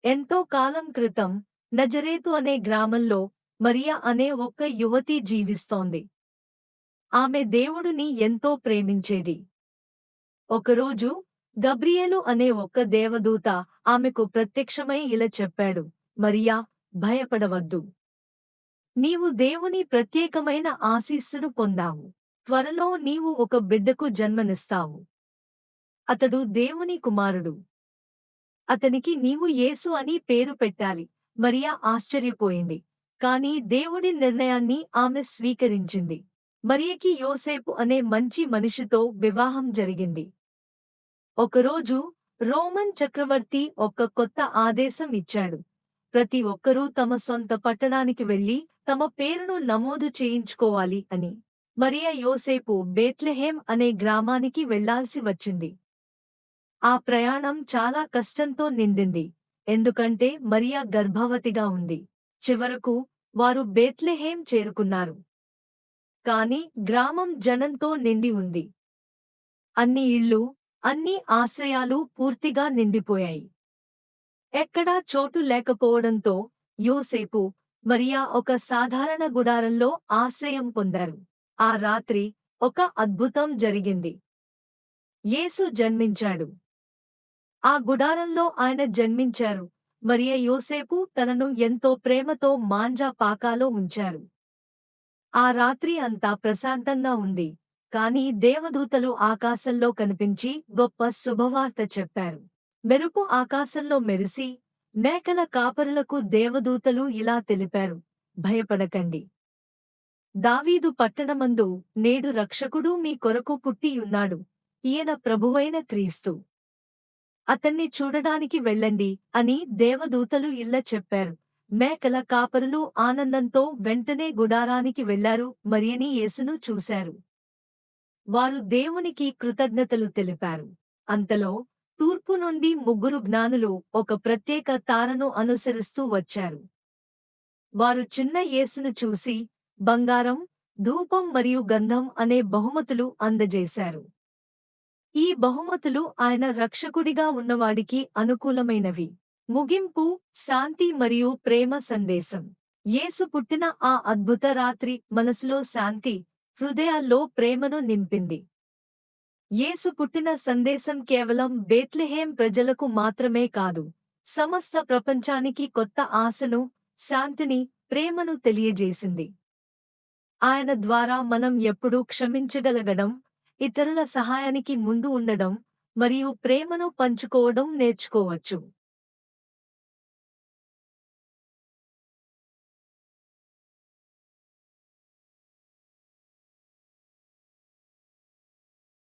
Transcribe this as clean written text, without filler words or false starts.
ఎంతో కాలం క్రితం నజరేతు అనే గ్రామంలో మరియా అనే ఒక యువతి జీవిస్తోంది. ఆమె దేవుడిని ఎంతో ప్రేమించేది. ఒకరోజు గబ్రియేలు అనే ఒక దేవదూత ఆమెకు ప్రత్యక్షమై ఇలా చెప్పాడు, మరియా, భయపడవద్దు. నీవు దేవుని ప్రత్యేకమైన ఆశీస్సును పొందావు. త్వరలో నీవు ఒక బిడ్డకు జన్మనిస్తావు. అతడు దేవుని కుమారుడు. అతనికి నీవు యేసు అని పేరు పెట్టాలి. మరియా ఆశ్చర్యపోయింది. కాని దేవుడి నిర్ణయాన్ని ఆమె స్వీకరించింది. మరియకి యోసేపు అనే మంచి మనిషితో వివాహం జరిగింది. ఒకరోజు రోమన్ చక్రవర్తి ఒక కొత్త ఆదేశం ఇచ్చాడు. ప్రతి ఒక్కరూ తమ సొంత పట్టణానికి వెళ్లి తమ పేరును నమోదు చేయించుకోవాలి అని. మరియా యోసేపు బేత్లెహేం అనే గ్రామానికి వెళ్లాల్సి వచ్చింది. ఆ ప్రయాణం చాలా కష్టంతో నిండింది. ఎందుకంటే మరియా గర్భవతిగా ఉంది. చివరకు వారు బేత్లెహేం చేరుకున్నారు. కాని గ్రామం జనంతో నిండి ఉంది. అన్ని ఇళ్ళు, అన్ని ఆశ్రయాలు పూర్తిగా నిండిపోయాయి. ఎక్కడా చోటు లేకపోవడంతో యోసేపు, మరియా ఒక సాధారణ గుడారంలో ఆశ్రయం పొందారు. ఆ రాత్రి ఒక అద్భుతం జరిగింది. యేసు జన్మించాడు. ఆ గుడారంలో ఆయన జన్మించారు. మరియ యోసేపు తనను ఎంతో ప్రేమతో మాంజా పాకాలో ఉంచారు. ఆ రాత్రి అంతా ప్రశాంతంగా ఉంది. కాని దేవదూతలు ఆకాశంలో కనిపించి గొప్ప శుభవార్త చెప్పారు. మెరుపు ఆకాశంలో మెరిసి, మేకల కాపరులకు దేవదూతలు ఇలా తెలిపారు, భయపడకండి. దావీదు పట్టణమందు నేడు రక్షకుడు మీ కొరకు పుట్టియున్నాడు. ఈయన ప్రభువైన క్రీస్తు. అతన్ని చూడడానికి వెళ్ళండి అని దేవదూతలు ఇలా చెప్పారు. మేకల కాపరులు ఆనందంతో వెంటనే గుడారానికి వెళ్లారు. మరియని యేసును చూశారు. వారు దేవునికి కృతజ్ఞతలు తెలిపారు. అంతలో తూర్పు నుండి 3 జ్ఞానులు ఒక ప్రత్యేక తారను అనుసరిస్తూ వచ్చారు. వారు చిన్న యేసును చూసి బంగారం, ధూపం మరియు గంధం అనే బహుమతులు అందజేశారు. ఈ బహుమతులు ఆయన రక్షకుడిగా ఉన్నవాడికి అనుకూలమైనవి. ముగింపు, శాంతి మరియు ప్రేమ సందేశం. యేసు పుట్టిన ఆ అద్భుత రాత్రి మనసులో శాంతి, హృదయాల్లో ప్రేమను నింపింది. యేసు పుట్టిన సందేశం కేవలం బేత్లెహేం ప్రజలకు మాత్రమే కాదు, సమస్త ప్రపంచానికి కొత్త ఆశను, శాంతిని, ప్రేమను తెలియజేసింది. ఆయన ద్వారా మనం ఎప్పుడూ క్షమించగలగడం, ఇతరుల సహాయానికి ముందు ఉండడం మరియు ప్రేమను పంచుకోవడం నేర్చుకోవచ్చు.